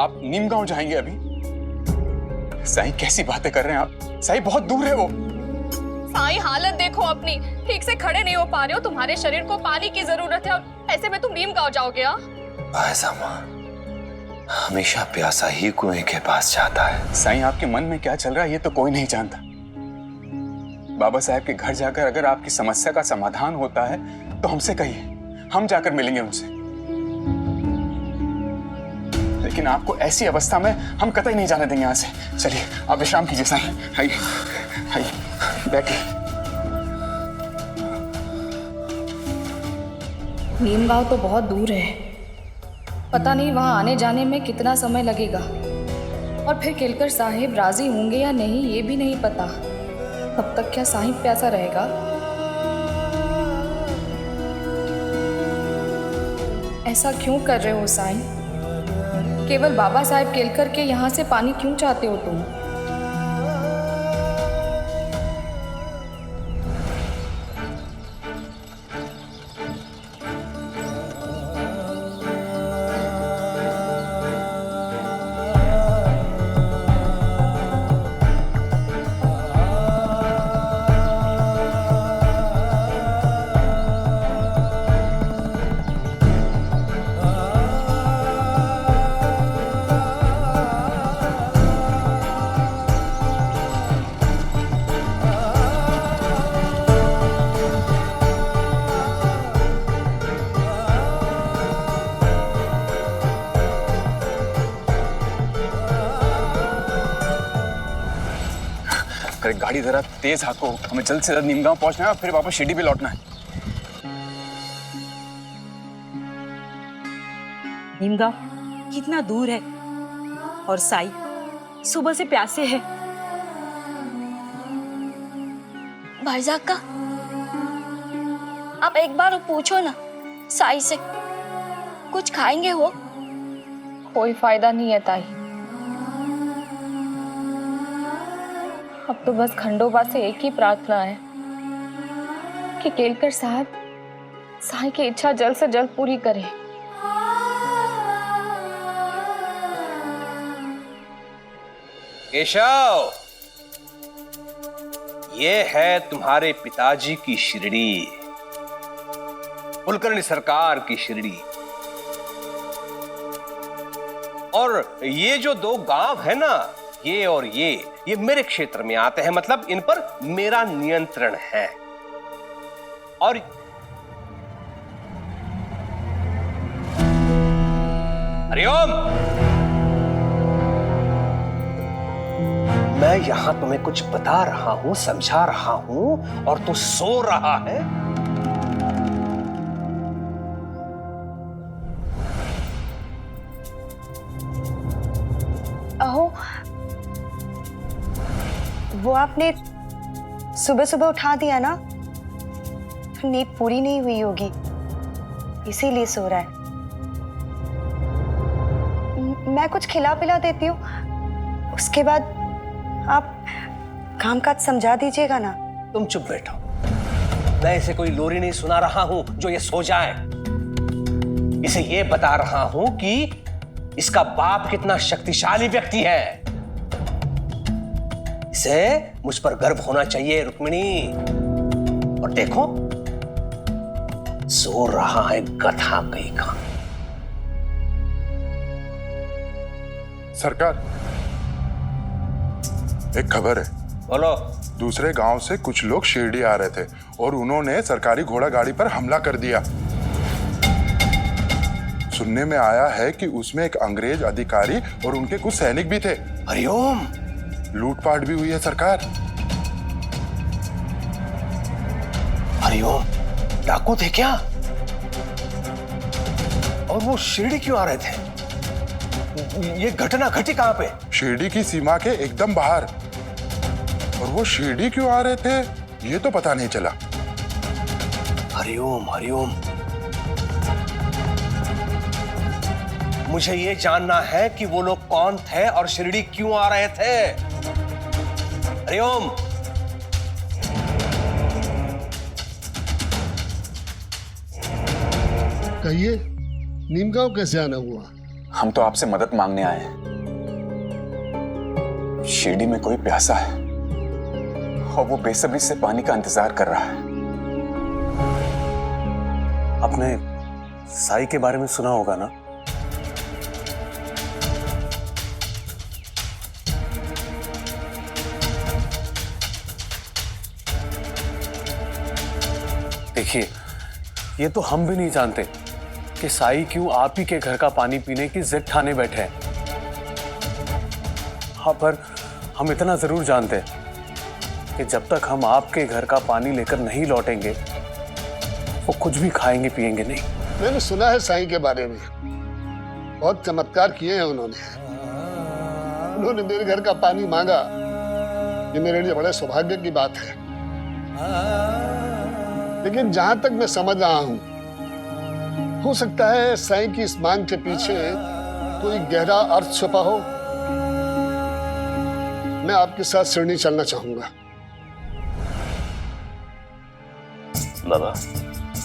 आप नीम गांव जाएंगे अभी? साईं कैसी बातें कर रहे हैं आप? साईं बहुत दूर है वो। साईं हालत देखो अपनी, ठीक से खड़े नहीं हो पा रहे हो, तुम्हारे शरीर को पानी की जरूरत है और ऐसे में तुम नीम गांव जाओगे? ऐसा माँ हमेशा प्यासा ही कुएं के पास जाता है। साईं आपके मन में क्या चल रहा है ये तो कोई नहीं जानता। बाबा साहब के घर जाकर अगर आपकी समस्या का समाधान होता है तो हमसे कहिए, हम जाकर मिलेंगे उनसे। लेकिन आपको ऐसी अवस्था में हम कतई नहीं जाने देंगे यहाँ से। चलिए आप विश्राम कीजिए साईं। आइए आइए बैठिए। नीम गांव तो बहुत दूर है, पता नहीं वहां आने जाने में कितना समय लगेगा, और फिर केलकर साहिब राजी होंगे या नहीं ये भी नहीं पता। कब तक क्या साहिब प्यासा रहेगा? ऐसा क्यों कर रहे हो साईं? केवल बाबा साहब केलकर के यहाँ से पानी क्यों चाहते हो तुम? अरे गाड़ी जरा तेज हाको, हमें जल्द से जल्द नीमगांव पहुंचना है और फिर वापस शिरडी पे लौटना है। नीमगांव कितना दूर है, और साई सुबह से प्यासे है। भाईजान का आप एक बार पूछो ना साई से, कुछ खाएंगे हो? कोई फायदा नहीं है ताई, अब तो बस खंडोबा से एक ही प्रार्थना है कि केलकर साहब साईं की इच्छा जल्द से जल्द पूरी करें। केशव, ये है तुम्हारे पिताजी की शिरडी, कुलकर्णी सरकार की शिरडी। और ये जो दो गांव है ना, ये और ये मेरे क्षेत्र में आते हैं, मतलब इन पर मेरा नियंत्रण है। और हरिओम, मैं यहां तुम्हें कुछ बता रहा हूं, समझा रहा हूं, और तू सो रहा है। अहो, वो आपने सुबह सुबह उठा दिया ना, तो नींद पूरी नहीं हुई होगी, इसीलिए सो रहा है। मैं कुछ खिला पिला देती हूँ, उसके बाद आप काम काज समझा दीजिएगा ना। तुम चुप बैठो, मैं इसे कोई लोरी नहीं सुना रहा हूं जो ये सो जाए। इसे ये बता रहा हूं कि इसका बाप कितना शक्तिशाली व्यक्ति है। इसे मुझ पर गर्व होना चाहिए रुक्मिणी। और देखो, सो रहा है गधा कहीं का। सरकार, एक खबर है। बोलो। दूसरे गांव से कुछ लोग शिरडी आ रहे थे और उन्होंने सरकारी घोड़ा गाड़ी पर हमला कर दिया। सुनने में आया है कि उसमें एक अंग्रेज अधिकारी और उनके कुछ सैनिक भी थे। हरिओम, लूटपाट भी हुई है सरकार। हरिओम, डाकू थे क्या? और वो शिरडी क्यों आ रहे थे? ये घटना घटी कहां पे? शिरडी की सीमा के एकदम बाहर। और वो शिरडी क्यों आ रहे थे ये तो पता नहीं चला। हरिओम, हरिओम, मुझे ये जानना है कि वो लोग कौन थे और शिरडी क्यों आ रहे थे। हरिओम। कहिए, नीमगांव कैसे आना हुआ? हम तो आपसे मदद मांगने आए हैं। शिरडी में कोई प्यासा है और वो बेसब्री से पानी का इंतजार कर रहा है। आपने साई के बारे में सुना होगा ना? देखिए, ये तो हम भी नहीं जानते कि साई क्यों आप ही के घर का पानी पीने की जिद ठाने बैठे हैं। हाँ, पर हम इतना जरूर जानते हैं कि जब तक हम आपके घर का पानी लेकर नहीं लौटेंगे, वो कुछ भी खाएंगे पिएंगे नहीं। मैंने सुना है साईं के बारे में, बहुत चमत्कार किए हैं उन्होंने मेरे घर का पानी मांगा। ये मेरे लिए बड़े सौभाग्य की बात है। लेकिन जहां तक मैं समझ रहा हूं, हो सकता है साईं की इस मांग के पीछे कोई गहरा अर्थ छुपा हो। मैं आपके साथ शिरडी चलना चाहूंगा। बाबा,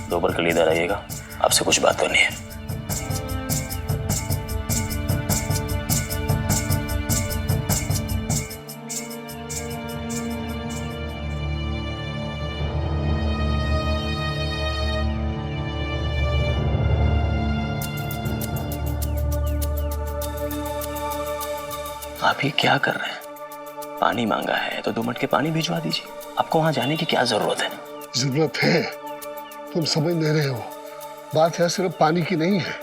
दोपहर के लिए इधर आइएगा, आपसे कुछ बात करनी है। आप ये क्या कर रहे हैं? पानी मांगा है तो 2 मिनट के पानी भिजवा दीजिए। आपको वहां जाने की क्या जरूरत है? जरूरत है, तुम समझ नहीं रहे हो। बात है सिर्फ पानी की नहीं है।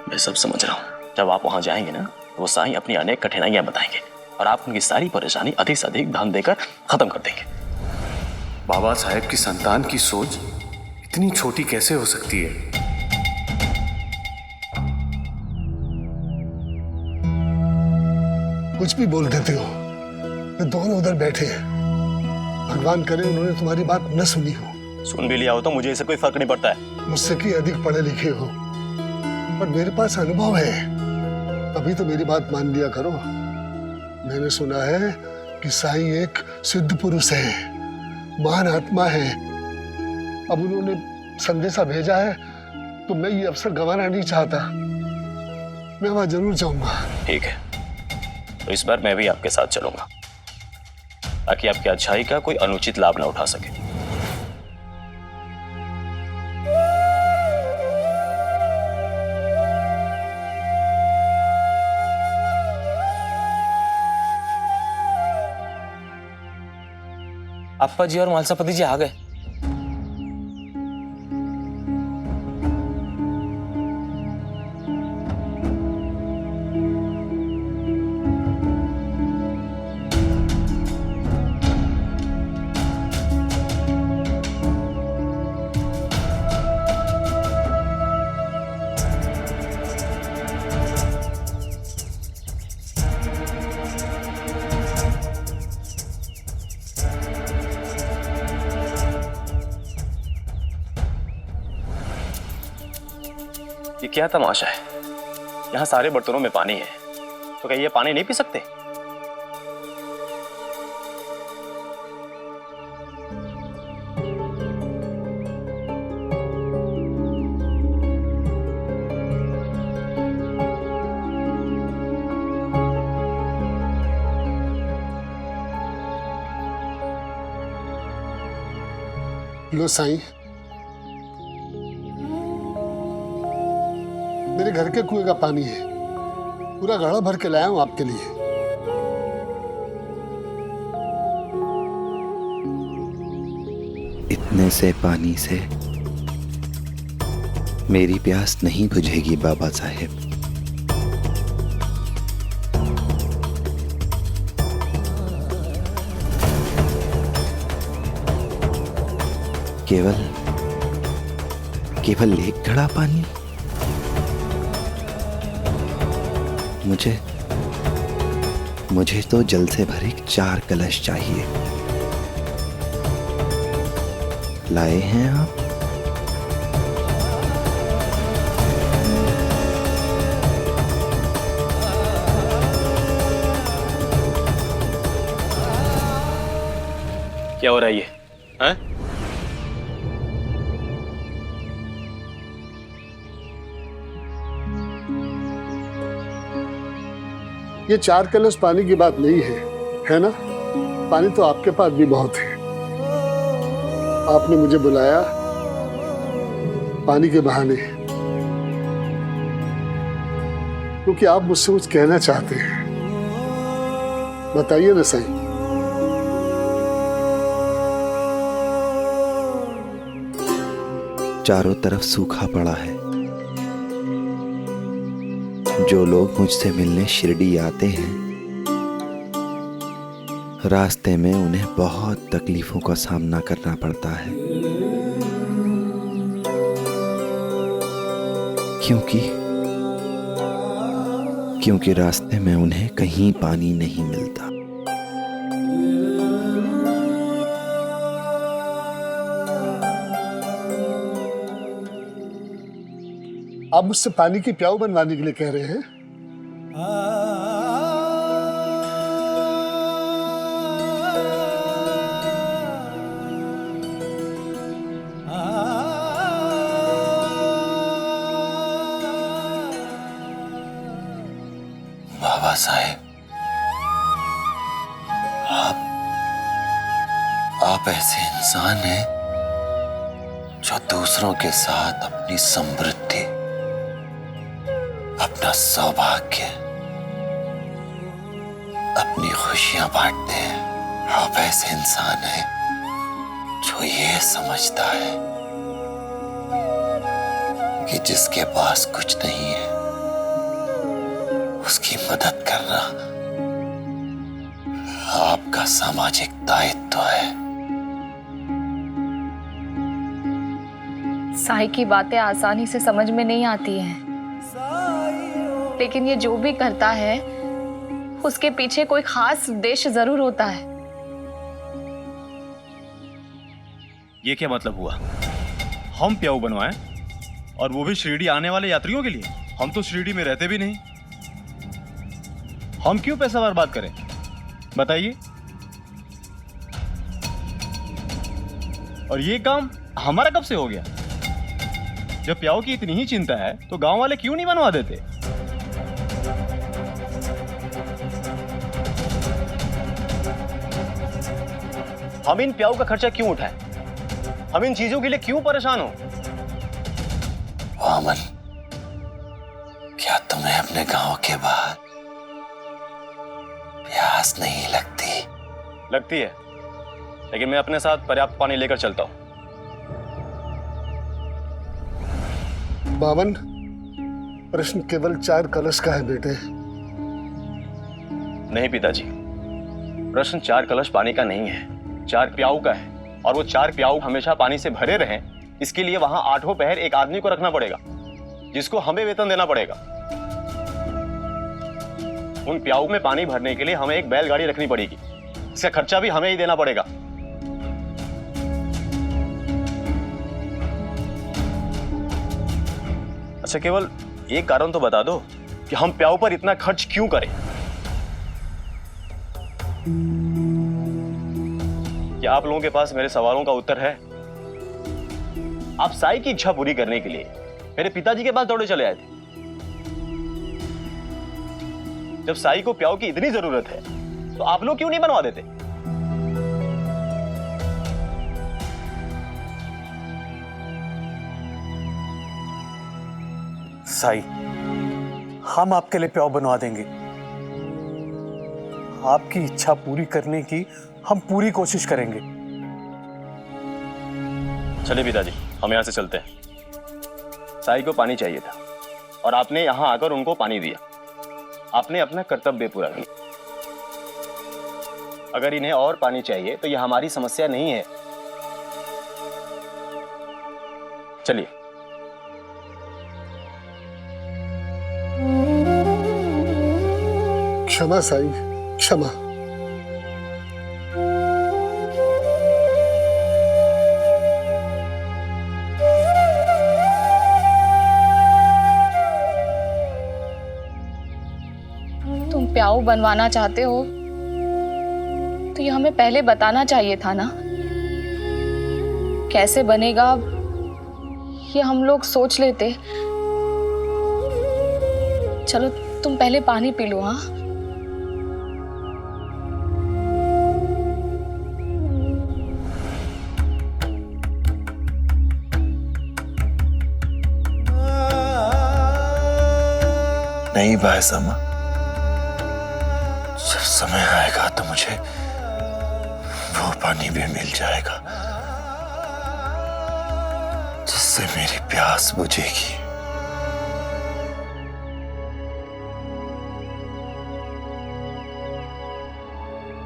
मैं सब समझ रहा हूँ। जब आप वहां जाएंगे ना, तो वो साईं अपनी अनेक कठिनाइयां बताएंगे और आप उनकी सारी परेशानी अधिक से अधिक धन देकर खत्म कर देंगे। बाबा साहेब की संतान की सोच इतनी छोटी कैसे हो सकती है? कुछ भी बोल देते हो। वे दोनों उधर बैठे हैं। भगवान करे उन्होंने तुम्हारी बात न सुनी हो। सुन भी लिया हो तो मुझे इससे कोई फर्क नहीं पड़ता है। मुझसे की अधिक पढ़े लिखे हो, पर मेरे पास अनुभव है। अभी तो मेरी बात मान लिया करो। मैंने सुना है कि साईं एक सिद्ध पुरुष है, महान आत्मा है। अब उन्होंने संदेशा भेजा है तो मैं ये अवसर गंवाना नहीं चाहता। मैं वहां जरूर जाऊंगा। ठीक है, तो इस बार मैं भी आपके साथ चलूंगा, ताकि आपकी अच्छाई का कोई अनुचित लाभ ना उठा सके। अप्पा जी और मालसापति जी आ गए। ये क्या तमाशा है? यहाँ सारे बर्तनों में पानी है, तो क्या ये पानी नहीं पी सकते? लो साईं, मेरे घर के कुएं का पानी है। पूरा घड़ा भर के लाया हूं आपके लिए। इतने से पानी से मेरी प्यास नहीं बुझेगी बाबा साहेब। केवल एक घड़ा पानी? मुझे तो जल से भरे 4 कलश चाहिए। लाए हैं आप? क्या हो रहा है ये? हैं? ये 4 कलश पानी की बात नहीं है ना? पानी तो आपके पास भी बहुत है। आपने मुझे बुलाया पानी के बहाने, क्योंकि आप मुझसे कुछ कहना चाहते हैं। बताइए ना साईं। चारों तरफ सूखा पड़ा है। जो लोग मुझसे मिलने शिरडी आते हैं, रास्ते में उन्हें बहुत तकलीफों का सामना करना पड़ता है, क्योंकि रास्ते में उन्हें कहीं पानी नहीं मिलता। आप मुझसे पानी की प्याऊ बनवाने के लिए कह रहे हैं? बाबा साहेब, आप ऐसे इंसान हैं जो दूसरों के साथ अपनी समृद्धि, अपना सौभाग्य, अपनी खुशियां बांटते हैं। आप ऐसे इंसान हैं जो ये समझता है कि जिसके पास कुछ नहीं है उसकी मदद करना आपका सामाजिक दायित्व है। साई की बातें आसानी से समझ में नहीं आती हैं, लेकिन ये जो भी करता है उसके पीछे कोई खास उद्देश्य जरूर होता है। ये क्या मतलब हुआ? हम प्याऊ बनवाएं और वो भी शिरडी आने वाले यात्रियों के लिए? हम तो शिरडी में रहते भी नहीं। हम क्यों पैसा बर्बाद करें, बताइए? और ये काम हमारा कब से हो गया? जब प्याऊ की इतनी ही चिंता है तो गांव वाले क्यों नहीं बनवा देते? हम इन प्याऊ का खर्चा क्यों उठाएं? हम इन चीजों के लिए क्यों परेशान हो? वामन, क्या तुम्हें अपने गांव के बाहर प्यास नहीं लगती? लगती है, लेकिन मैं अपने साथ पर्याप्त पानी लेकर चलता हूं। बावन, प्रश्न केवल 4 कलश का है बेटे। नहीं पिताजी, प्रश्न 4 कलश पानी का नहीं है, 4 प्याऊ का है। और वो 4 प्याऊ हमेशा पानी से भरे रहें, इसके लिए वहां 8 पहर एक आदमी को रखना पड़ेगा, जिसको हमें वेतन देना पड़ेगा। उन प्याऊ में पानी भरने के लिए हमें एक बैलगाड़ी रखनी पड़ेगी, इसका खर्चा भी हमें ही देना पड़ेगा। अच्छा, केवल एक कारण तो बता दो कि हम प्याऊ पर इतना खर्च क्यों करें? क्या आप लोगों के पास मेरे सवालों का उत्तर है? आप साई की इच्छा पूरी करने के लिए मेरे पिताजी के पास दौड़े चले आए थे। जब साई को प्याऊ की इतनी जरूरत है तो आप लोग क्यों नहीं बनवा देते? साई, हम आपके लिए प्याऊ बनवा देंगे। आपकी इच्छा पूरी करने की हम पूरी कोशिश करेंगे। चलिए पिताजी, हम यहां से चलते हैं। साई को पानी चाहिए था और आपने यहां आकर उनको पानी दिया। आपने अपना कर्तव्य पूरा किया। अगर इन्हें और पानी चाहिए तो यह हमारी समस्या नहीं है। चलिए। क्षमा साई, क्षमा। तुम प्याऊ बनवाना चाहते हो तो ये हमें पहले बताना चाहिए था ना। कैसे बनेगा ये हम लोग सोच लेते। चलो तुम पहले पानी पी लो। हाँ, नहीं बायसमा, जब समय आएगा तो मुझे वो पानी भी मिल जाएगा जिससे मेरी प्यास बुझेगी।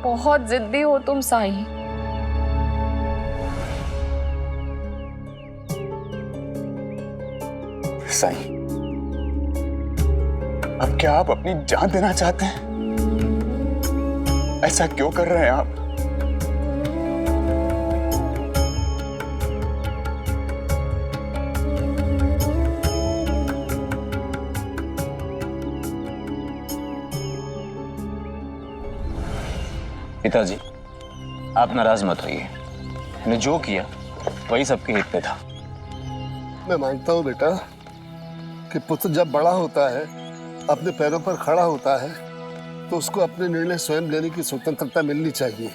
बहुत जिद्दी हो तुम साई। साई, अब क्या आप अपनी जान देना चाहते हैं? ऐसा क्यों कर रहे हैं आप? पिताजी, आप नाराज मत होइए। मैंने जो किया वही सबके हित में था। मैं मानता हूँ बेटा कि पुत्र जब बड़ा होता है, अपने पैरों पर खड़ा होता है, तो उसको अपने निर्णय स्वयं लेने की स्वतंत्रता मिलनी चाहिए।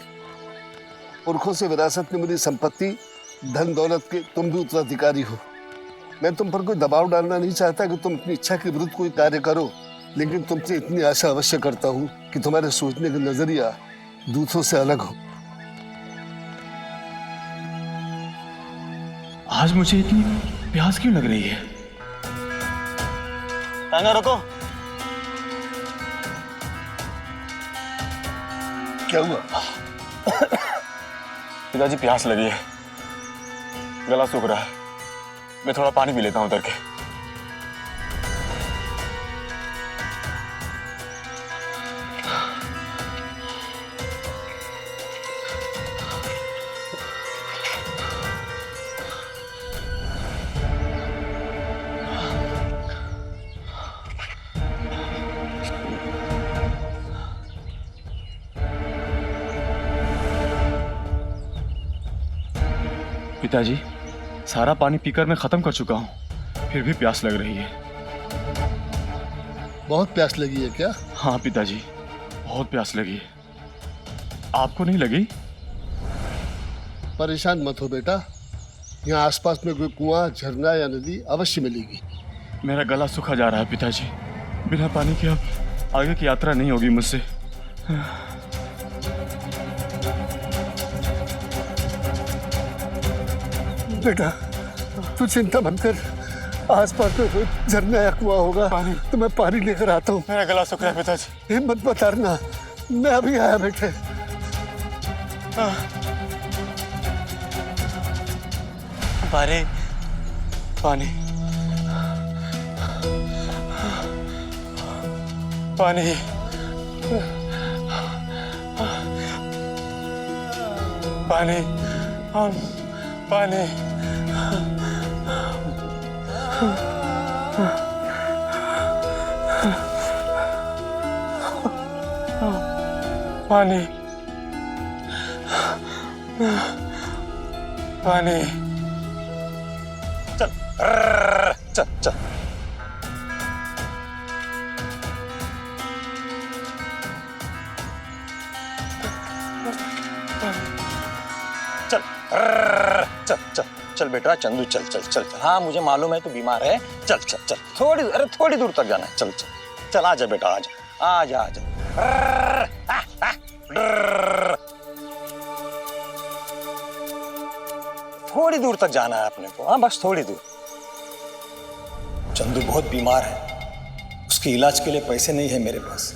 पुरखों से विरासत में मिली संपत्ति, धन दौलत के तुम भी उत्तराधिकारी हो। मैं तुम पर कोई दबाव डालना नहीं चाहता कि तुम अपनी इच्छा के विरुद्ध कोई कार्य करो, लेकिन तुमसे इतनी आशा अवश्य करता हूँ कि तुम्हारे सोचने का नजरिया दूसरों से अलग हो। आज मुझे इतनी प्यास क्यों लग रही है? ताना रुको। क्या हुआ? पिताजी प्यास लगी है, गला सूख रहा है। मैं थोड़ा पानी पी लेता हूं उतर के। पिताजी, सारा पानी पीकर मैं खत्म कर चुका हूँ, फिर भी प्यास लग रही है। बहुत प्यास लगी है क्या? हाँ पिताजी, बहुत प्यास लगी है। आपको नहीं लगी? परेशान मत हो बेटा, यहाँ आसपास में कोई कुआं, झरना या नदी अवश्य मिलेगी। मेरा गला सूखा जा रहा है पिताजी। बिना पानी के अब आगे की यात्रा नहीं होगी मुझसे। बेटा तू चिंता मत कर, आसपास में कोई झरना या कुआं होगा, तो मैं पानी लेकर आता हूँ। मेरा गला सूख रहा है पिताजी। हिम्मत मत हारना, मैं अभी आया बेटे। पानी पानी पानी पानी पानी पानी पानी। चल चल चल। चल चल चल चल बेटा चंदू, चल चल चल चल। हाँ मुझे मालूम है तू बीमार है। चल चल चल, थोड़ी दूर तक जाना है। चल चल चल, आजा बेटा, आजा आजा आजा। थोड़ी दूर तक जाना है अपने को। हाँ बस थोड़ी दूर। चंदू बहुत बीमार है, उसके इलाज के लिए पैसे नहीं है मेरे पास।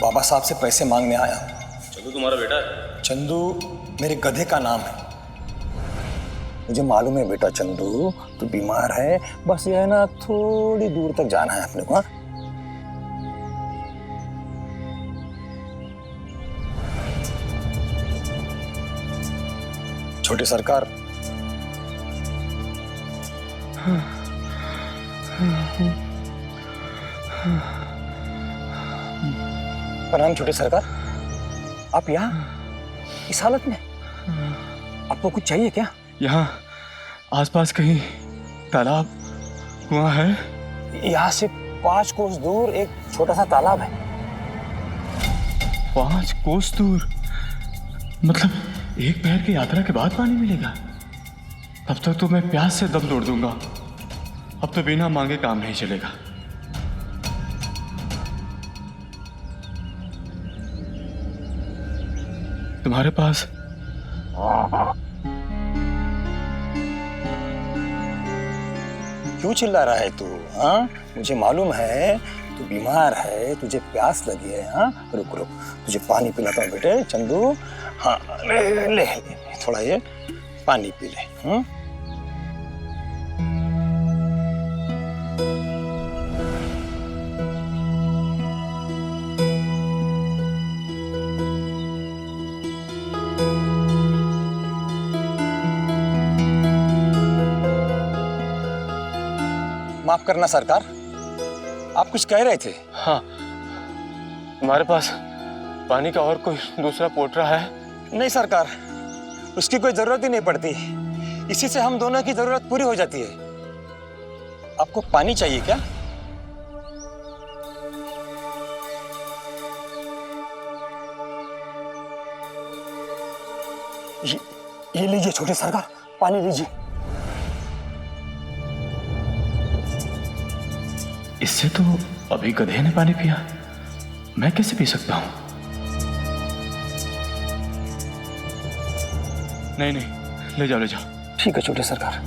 बाबा साहब से पैसे मांगने आया हूँ। चंदू तुम्हारा बेटा है? चंदू मेरे गधे का नाम है। मुझे मालूम है बेटा चंदू तू बीमार है, बस ये है ना थोड़ी दूर तक जाना है अपने को। हाँ छोटी सरकार, प्रणाम छोटी सरकार। आप यहाँ इस हालत में, आपको कुछ चाहिए क्या? यहाँ आसपास कहीं तालाब, कुआं है? यहाँ से 5 कोस दूर एक छोटा सा तालाब है। 5 कोस दूर? मतलब एक पैर की यात्रा के बाद पानी मिलेगा? तब तक तो मैं प्यास से दम तोड़ दूंगा। अब तो बिना मांगे काम नहीं चलेगा। तुम्हारे पास क्यों चिल्ला रहा है तू? हाँ, मुझे मालूम है तू बीमार है, तुझे प्यास लगी है। हाँ, रुक रुक, तुझे पानी पिलाता हूँ बेटे चंदू। हाँ, ले, ले, थोड़ा ये पानी पी ले। हाँ? माफ करना सरकार, आप कुछ कह रहे थे? हाँ, हमारे पास पानी का और कोई दूसरा पोटरा है? नहीं सरकार, उसकी कोई जरूरत ही नहीं पड़ती। इसी से हम दोनों की जरूरत पूरी हो जाती है। आपको पानी चाहिए क्या? ये लीजिए छोटे सरकार, पानी लीजिए। इससे तो अभी गधे ने पानी पिया, मैं कैसे पी सकता हूं? नहीं नहीं, ले जाओ ले जाओ। ठीक है छोटे सरकार।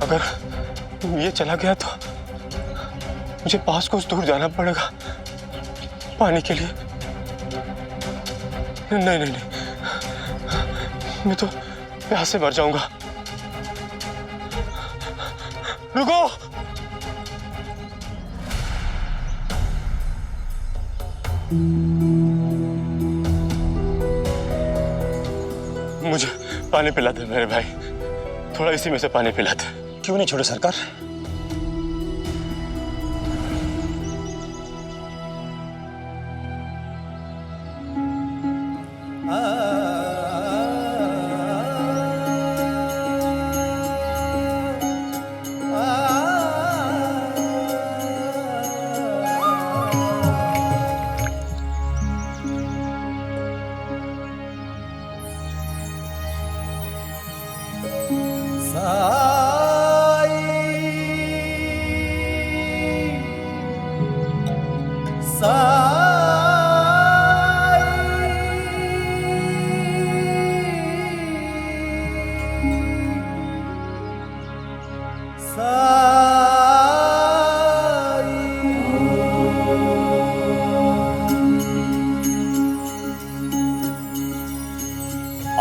अगर ये चला गया तो मुझे पास कुछ दूर जाना पड़ेगा पानी के लिए। नहीं नहीं नहीं, मैं तो प्यास से मर जाऊंगा। रुको, मुझे पानी पिला दे मेरे भाई, थोड़ा इसी में से पानी पिला दे। क्यों नहीं छोटे सरकार?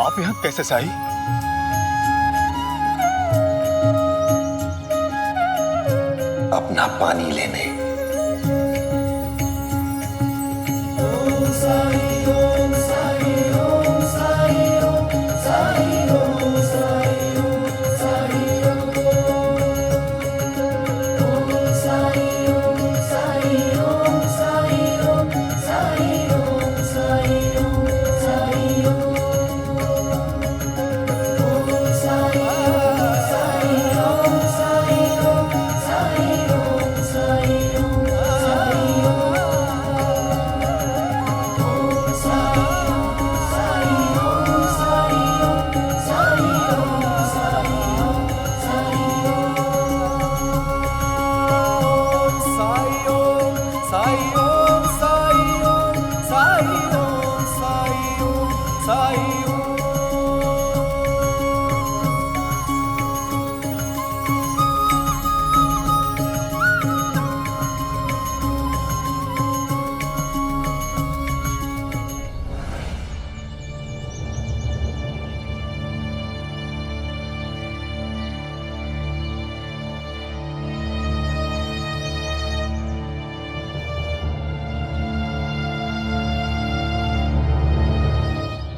आप यहाँ कैसे साई? अपना पानी लेने।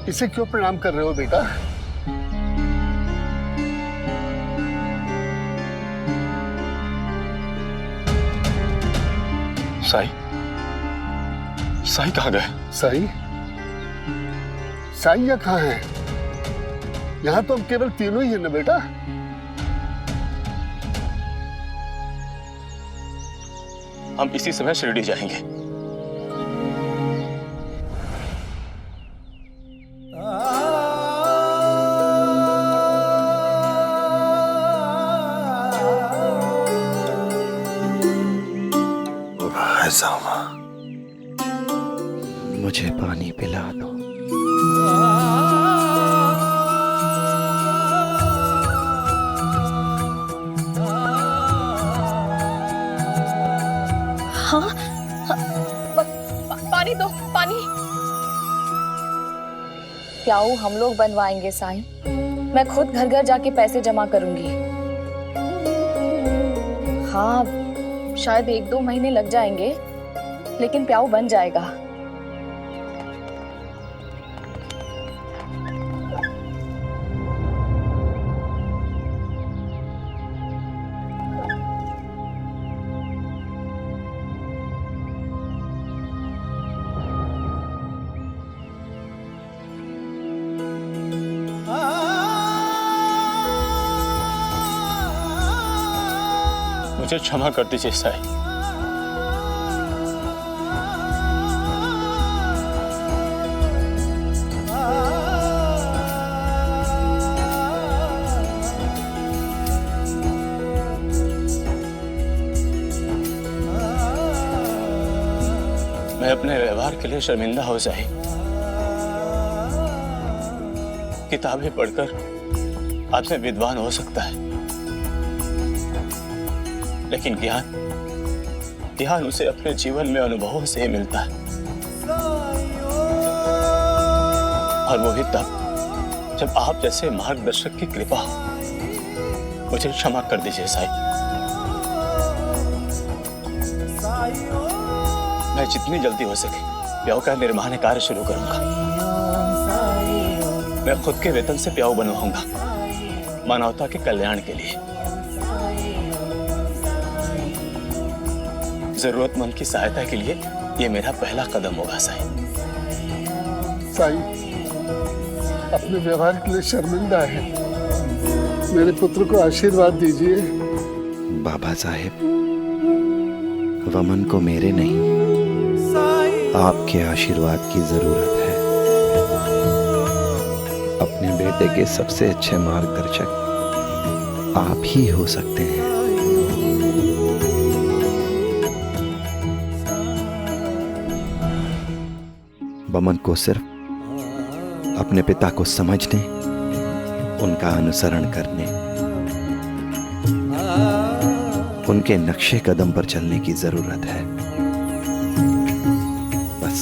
इसे क्यों प्रणाम कर रहे हो बेटा? साई, साई कहाँ गए? साई? साई या कहाँ है? यहाँ तो हम केवल तीनों ही है ना बेटा। हम इसी समय शिरडी जाएंगे। मुझे पानी पिला दो। हाँ, पानी दो, पानी। प्याऊ हम लोग बनवाएंगे साईं। मैं खुद घर घर जाके पैसे जमा करूंगी। हाँ, शायद 1-2 महीने लग जाएंगे, लेकिन प्याऊ बन जाएगा। मुझे क्षमा कर दीजिए साईं। मैं अपने व्यवहार के लिए शर्मिंदा हो जाए। किताबें पढ़कर आपसे विद्वान हो सकता है, लेकिन ज्ञान उसे अपने जीवन में अनुभवों से ही मिलता है, और वो भी तब जब आप जैसे मार्गदर्शक की कृपा हो। मुझे क्षमा कर दीजिए साईं। मैं जितनी जल्दी हो सके प्याऊ का निर्माण कार्य शुरू करूंगा। मैं खुद के वेतन से प्याऊ बनवाऊंगा, मानवता के कल्याण के लिए। जरूरतमंद की सहायता के लिए ये मेरा पहला कदम होगा साईं। साईं, अपने व्यवहार के लिए शर्मिंदा है। मेरे पुत्र को आशीर्वाद दीजिए। बाबा साहेब, वमन को मेरे नहीं, आपके आशीर्वाद की जरूरत है। अपने बेटे के सबसे अच्छे मार्गदर्शक आप ही हो सकते हैं। बमन को सिर्फ अपने पिता को समझने, उनका अनुसरण करने, उनके नक्शे कदम पर चलने की जरूरत है, बस।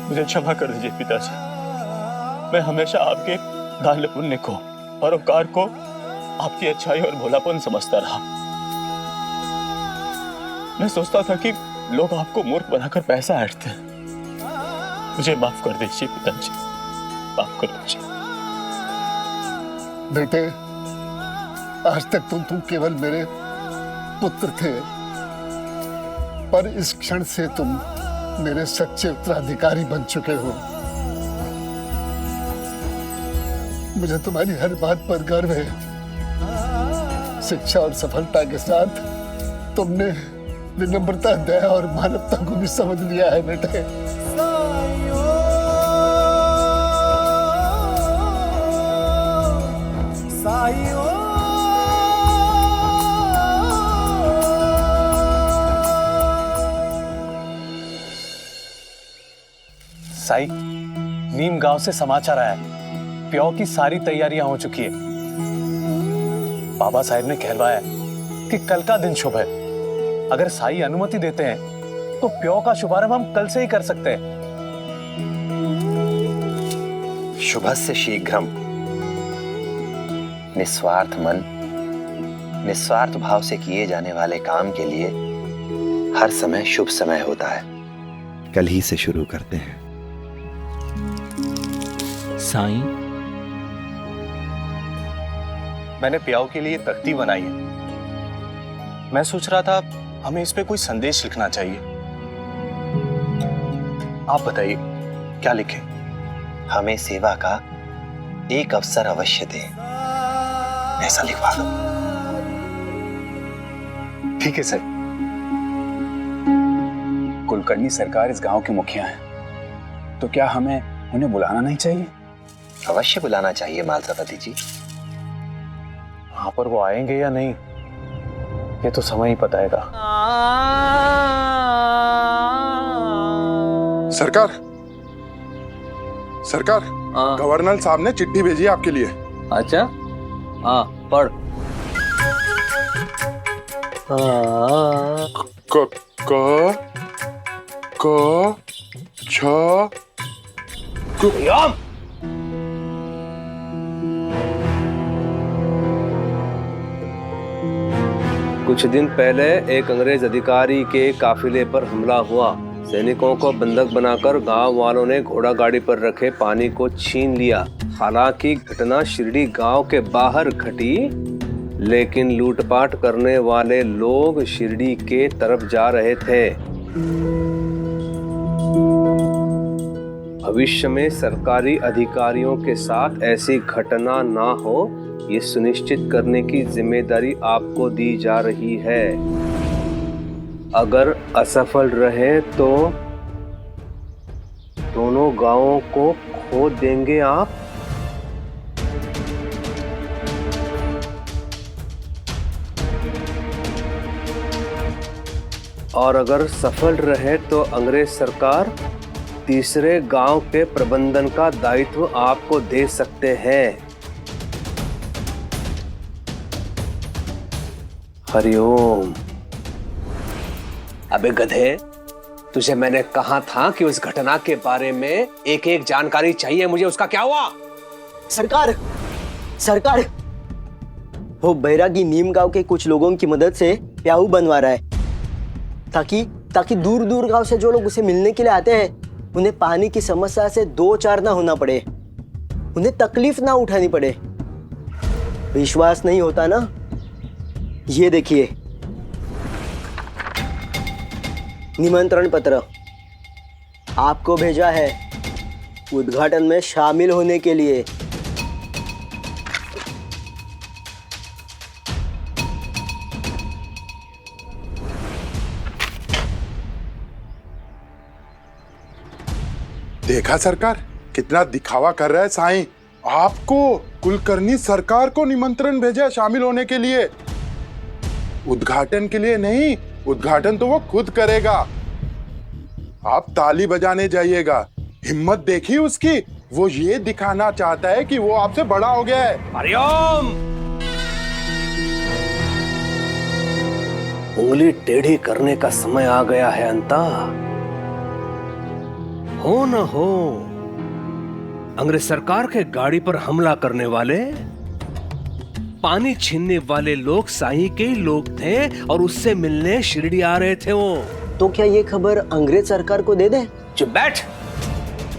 मुझे क्षमा कर दीजिए पिताजी। मैं हमेशा आपके दान पुण्य को, परोपकार को आपकी अच्छाई और भोलापन समझता रहा। मैं सोचता था कि लोग आपको मूर्ख बनाकर पैसा ऐंठते हैं। मुझे माफ कर दीजिए पिताजी, माफ कर दीजिए। बेटे, आज तक तुम केवल मेरे पुत्र थे, पर इस क्षण से तुम मेरे सच्चे उत्तराधिकारी बन चुके हो। मुझे तुम्हारी हर बात पर गर्व है। शिक्षा और सफलता के साथ तुमने विनम्रता, दया और मानवता को भी समझ लिया है बेटे। साई, नीम गांव से समाचार आया है, प्याऊ की सारी तैयारियां हो चुकी है। बाबा साहब ने कहलवाया कि कल का दिन शुभ है। अगर साई अनुमति देते हैं तो प्यो का शुभारंभ हम कल से ही कर सकते हैं। शुभस्य शीघ्रम। निस्वार्थ मन, निस्वार्थ भाव से किए जाने वाले काम के लिए हर समय शुभ समय होता है। कल ही से शुरू करते हैं। साईं, मैंने प्याऊ के लिए तख्ती बनाई है। मैं सोच रहा था हमें इस पे कोई संदेश लिखना चाहिए। आप बताइए क्या लिखें? हमें सेवा का एक अवसर अवश्य दे, ऐसा लिखवा दो। ठीक है सर। कुलकर्णी सरकार इस गांव के मुखिया हैं, तो क्या हमें उन्हें बुलाना नहीं चाहिए? अवश्य बुलाना चाहिए मालसापति जी। वहां पर वो आएंगे या नहीं, ये तो समय ही बताएगा। सरकार, सरकार, गवर्नर साहब ने चिट्ठी भेजी है आपके लिए। अच्छा, हाँ पढ़। क छ कुछ दिन पहले एक अंग्रेज अधिकारी के काफिले पर हमला हुआ। सैनिकों को बंधक बनाकर गांव वालों ने घोड़ा गाड़ी पर रखे पानी को छीन लिया। हालांकि घटना शिरडी गांव के बाहर घटी, लेकिन लूटपाट करने वाले लोग शिरडी के तरफ जा रहे थे। भविष्य में सरकारी अधिकारियों के साथ ऐसी घटना ना हो, ये सुनिश्चित करने की जिम्मेदारी आपको दी जा रही है। अगर असफल रहे तो दोनों गांवों को खो देंगे आप। और अगर सफल रहे तो अंग्रेज सरकार तीसरे गांव के प्रबंधन का दायित्व आपको दे सकते हैं। हरिओम। अबे गधे, तुझे मैंने कहा था कि उस घटना के बारे में एक एक जानकारी चाहिए मुझे। उसका क्या हुआ? सरकार, सरकार, वो बैरागी नीम गांव के कुछ लोगों की मदद से प्याऊ बनवा रहा है, ताकि दूर दूर गांव से जो लोग उसे मिलने के लिए आते हैं उन्हें पानी की समस्या से दो चार ना होना पड़े, उन्हें तकलीफ ना उठानी पड़े। विश्वास नहीं होता ना? ये देखिए, निमंत्रण पत्र आपको भेजा है उद्घाटन में शामिल होने के लिए। देखा सरकार, कितना दिखावा कर रहा है साईं। आपको कुलकर्णी सरकार को निमंत्रण भेजा शामिल होने के लिए, उद्घाटन के लिए नहीं। उद्घाटन तो वो खुद करेगा, आप ताली बजाने जाइएगा। हिम्मत देखिए उसकी, वो ये दिखाना चाहता है कि वो आपसे बड़ा हो गया है। हरिओम। उंगली टेढ़ी करने का समय आ गया है अंता। हो न हो, अंग्रेज सरकार के गाड़ी पर हमला करने वाले, पानी छीनने वाले लोग साईं के ही लोग थे और उससे मिलने शिरडी आ रहे थे वो। तो क्या ये खबर अंग्रेज सरकार को दे दे? चुप बैठ,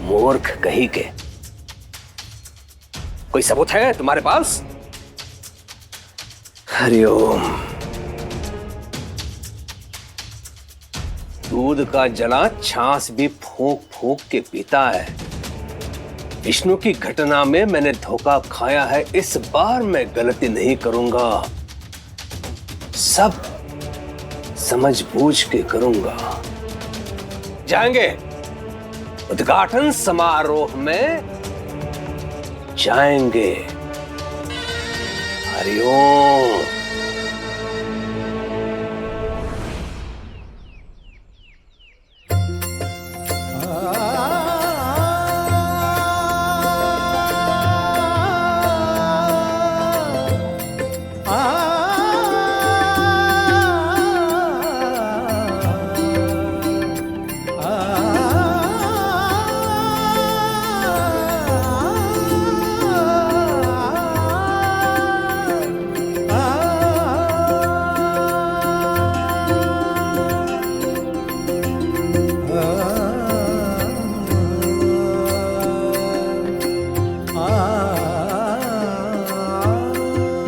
मूर्ख कहीं के। कोई सबूत है तुम्हारे पास? हरिओम। दूध का जला छाछ भी फूंक फूंक के पीता है। विष्णु की घटना में मैंने धोखा खाया है, इस बार मैं गलती नहीं करूंगा। सब समझ बूझ के करूंगा। जाएंगे उद्घाटन समारोह में, जाएंगे। हरिओम।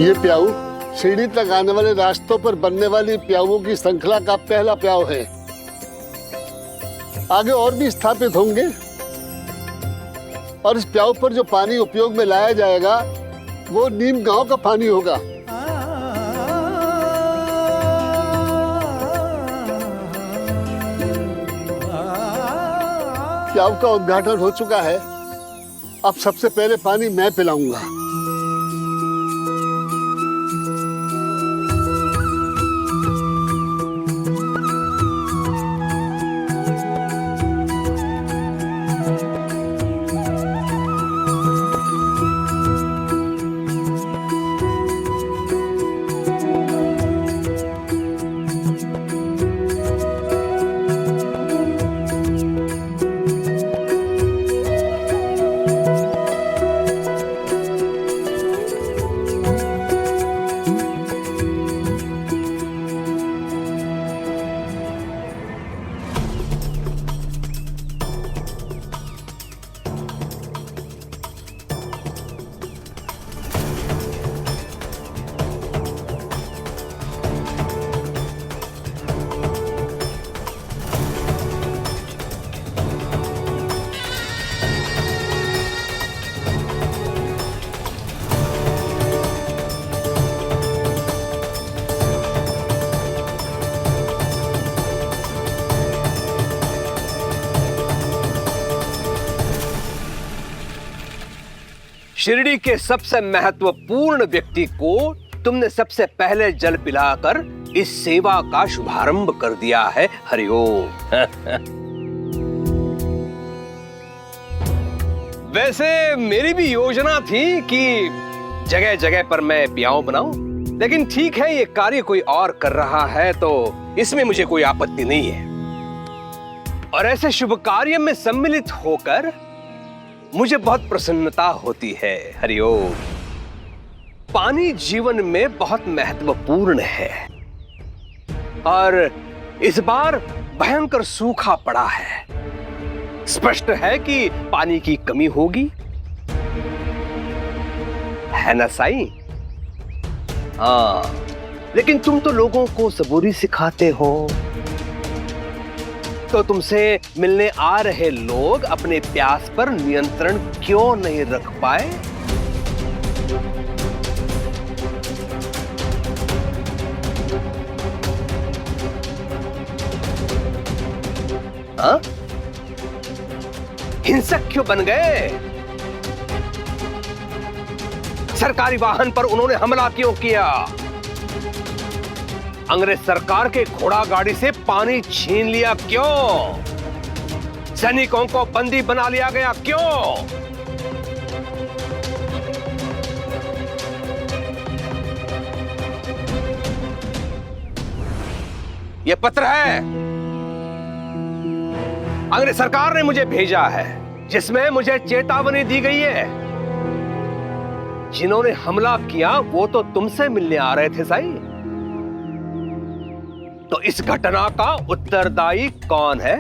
ये प्याऊ सीढ़ी तक आने वाले रास्तों पर बनने वाली प्याऊओं की श्रृंखला का पहला प्याऊ है। आगे और भी स्थापित होंगे और इस प्याऊ पर जो पानी उपयोग में लाया जाएगा वो नीम गांव का पानी होगा। प्याऊ का उद्घाटन हो चुका है। अब सबसे पहले पानी मैं पिलाऊंगा। शिरडी के सबसे महत्वपूर्ण व्यक्ति को तुमने सबसे पहले जल पिलाकर इस सेवा का शुभारंभ कर दिया है। हरिओम। वैसे मेरी भी योजना थी कि जगह जगह पर मैं प्याऊ बनाऊं, लेकिन ठीक है, ये कार्य कोई और कर रहा है तो इसमें मुझे कोई आपत्ति नहीं है। और ऐसे शुभ कार्य में सम्मिलित होकर मुझे बहुत प्रसन्नता होती है। हरिओम। पानी जीवन में बहुत महत्वपूर्ण है और इस बार भयंकर सूखा पड़ा है। स्पष्ट है कि पानी की कमी होगी, है ना साईं? हाँ, लेकिन तुम तो लोगों को सबूरी सिखाते हो, तो तुमसे मिलने आ रहे लोग अपने प्यास पर नियंत्रण क्यों नहीं रख पाए? हाँ? हिंसक क्यों बन गए? सरकारी वाहन पर उन्होंने हमला क्यों किया? अंग्रेज सरकार के घोड़ा गाड़ी से पानी छीन लिया क्यों? सैनिकों को बंदी बना लिया गया क्यों? यह पत्र है, अंग्रेज सरकार ने मुझे भेजा है, जिसमें मुझे चेतावनी दी गई है। जिन्होंने हमला किया वो तो तुमसे मिलने आ रहे थे साईं। तो इस घटना का उत्तरदायी कौन है?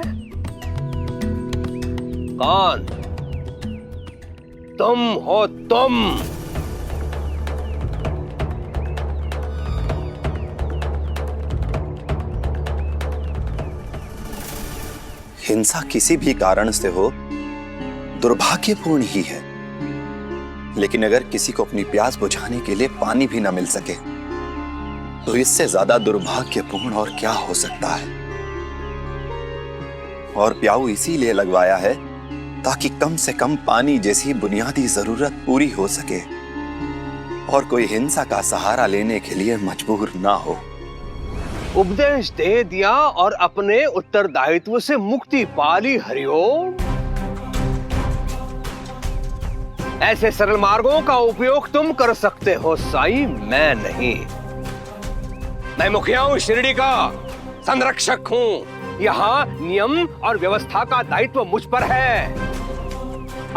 कौन? तुम हो तुम। हिंसा किसी भी कारण से हो दुर्भाग्यपूर्ण ही है, लेकिन अगर किसी को अपनी प्यास बुझाने के लिए पानी भी न मिल सके तो इससे ज्यादा दुर्भाग्यपूर्ण और क्या हो सकता है। और प्याऊ इसीलिए लगवाया है ताकि कम से कम पानी जैसी बुनियादी जरूरत पूरी हो सके और कोई हिंसा का सहारा लेने के लिए मजबूर ना हो। उपदेश दे दिया और अपने उत्तरदायित्व से मुक्ति पाली। हरिओम। ऐसे सरल मार्गों का उपयोग तुम कर सकते हो साईं, मैं नहीं। मैं मुखिया हूं, शिरडी का संरक्षक हूं। यहां नियम और व्यवस्था का दायित्व मुझ पर है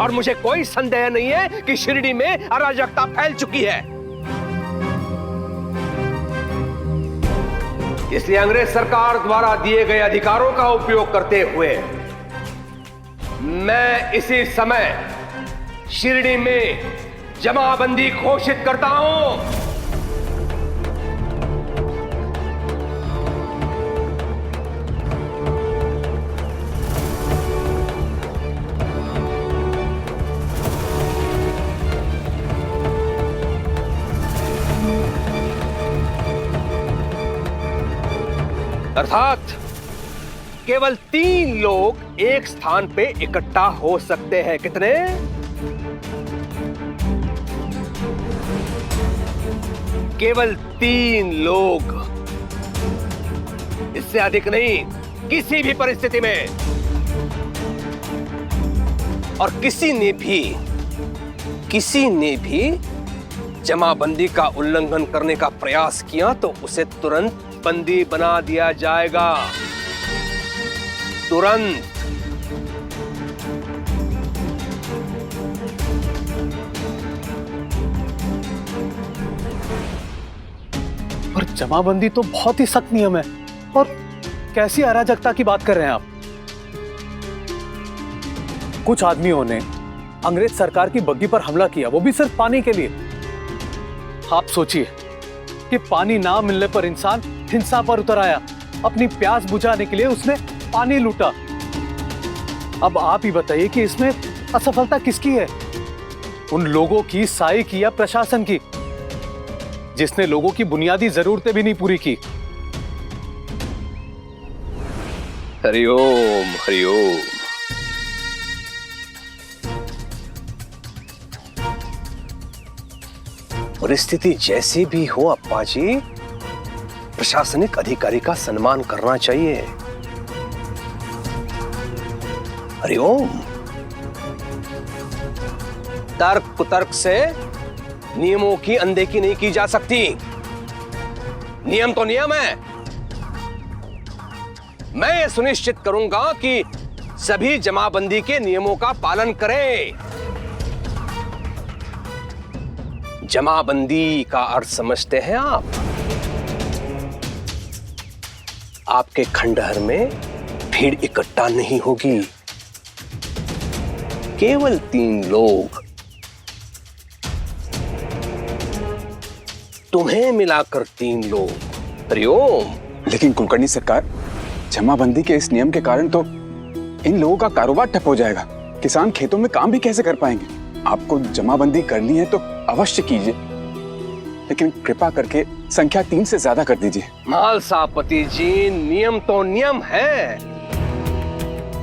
और मुझे कोई संदेह नहीं है कि शिरडी में अराजकता फैल चुकी है। इसलिए अंग्रेज सरकार द्वारा दिए गए अधिकारों का उपयोग करते हुए मैं इसी समय शिरडी में जमाबंदी घोषित करता हूं। अर्थात केवल 3 लोग एक स्थान पे इकट्ठा हो सकते हैं। कितने? केवल 3 लोग, इससे अधिक नहीं, किसी भी परिस्थिति में। और किसी ने भी जमाबंदी का उल्लंघन करने का प्रयास किया तो उसे तुरंत बंदी बना दिया जाएगा, तुरंत। पर जमाबंदी तो बहुत ही सख्त नियम है, और कैसी अराजकता की बात कर रहे हैं आप। कुछ आदमियों ने अंग्रेज सरकार की बग्गी पर हमला किया, वो भी सिर्फ पानी के लिए। आप सोचिए कि पानी ना मिलने पर इंसान हिंसा पर उतर आया, अपनी प्यास बुझाने के लिए उसने पानी लूटा। अब आप ही बताइए कि इसमें असफलता किसकी है? उन लोगों की, साई की या प्रशासन की, जिसने लोगों की बुनियादी जरूरतें भी नहीं पूरी की। हरिओम हरिओम। परिस्थिति जैसी भी हो अप्पा जी, प्रशासनिक अधिकारी का सम्मान करना चाहिए। हरिओम। तर्क कुतर्क से नियमों की अनदेखी नहीं की जा सकती। नियम तो नियम है। मैं ये सुनिश्चित करूंगा कि सभी जमाबंदी के नियमों का पालन करें। जमाबंदी का अर्थ समझते हैं आप? आपके खंडहर में भीड़ इकट्ठा नहीं होगी, केवल 3 लोग, तुम्हें मिलाकर 3 लोग। हरिओम। लेकिन कुलकर्णी सरकार, जमाबंदी के इस नियम के कारण तो इन लोगों का कारोबार ठप हो जाएगा। किसान खेतों में काम भी कैसे कर पाएंगे? आपको जमाबंदी करनी है तो अवश्य कीजिए, लेकिन कृपा करके संख्या 3 से ज्यादा कर दीजिए। मालसापति जी, नियम तो नियम है।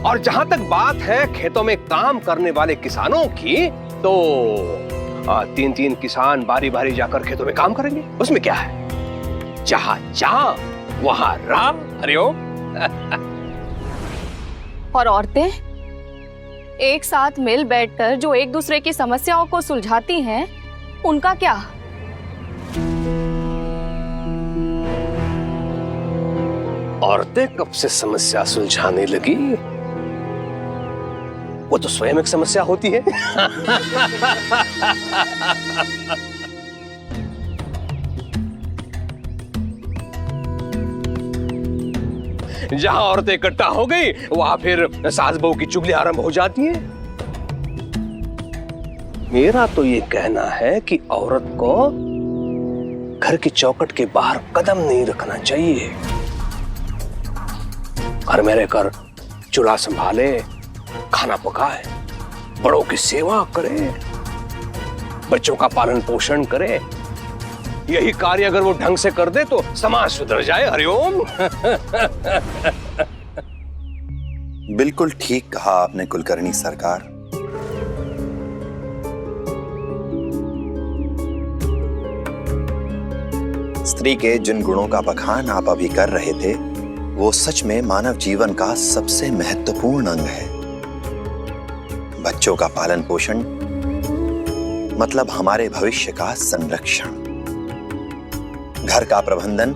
और जहां तक बात है खेतों में काम करने वाले किसानों की, तो 3 किसान बारी बारी जाकर खेतों में काम करेंगे, उसमें क्या है? जहां चाह वहां राम। हरिओम। और औरतें एक साथ मिल बैठकर जो एक दूसरे की समस्याओं को सुलझाती हैं, उनका क्या? औरतें कब से समस्या सुलझाने लगी? वो तो स्वयं एक समस्या होती है। जहां औरतें इकट्ठा हो गई, वहां फिर सास बहू की चुगली आरंभ हो जाती है। मेरा तो ये कहना है कि औरत को घर की चौखट के बाहर कदम नहीं रखना चाहिए। घर में रहकर चूल्हा संभाले, खाना पकाए, बड़ों की सेवा करे, बच्चों का पालन पोषण करे। यही कार्य अगर वो ढंग से कर दे तो समाज सुधर जाए। हरिओम। बिल्कुल ठीक कहा आपने कुलकर्णी सरकार। स्त्री के जिन गुणों का बखान आप अभी कर रहे थे, वो सच में मानव जीवन का सबसे महत्वपूर्ण अंग है। बच्चों का पालन पोषण मतलब हमारे भविष्य का संरक्षण। घर का प्रबंधन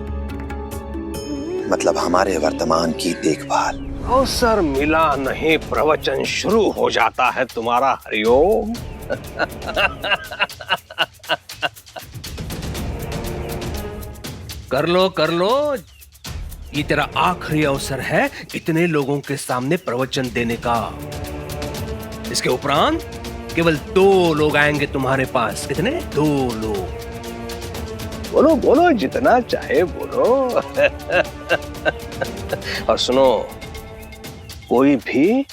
मतलब हमारे वर्तमान की देखभाल। अवसर मिला नहीं, प्रवचन शुरू हो जाता है तुम्हारा। हरिओम। कर लो, ये तेरा आखिरी अवसर है इतने लोगों के सामने प्रवचन देने का। इसके उपरांत केवल 2 लोग आएंगे तुम्हारे पास। कितने? 2 लोग। बोलो बोलो, जितना चाहे बोलो। और सुनो, कोई भी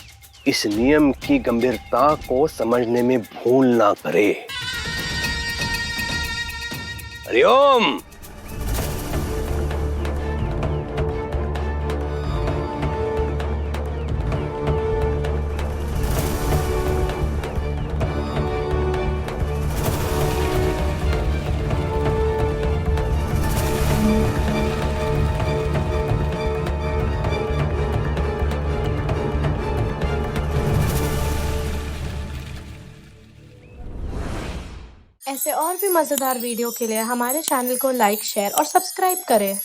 इस नियम की गंभीरता को समझने में भूल ना करे। हरिओम। ऐसे और भी मज़ेदार वीडियो के लिए हमारे चैनल को लाइक, शेयर और सब्सक्राइब करें।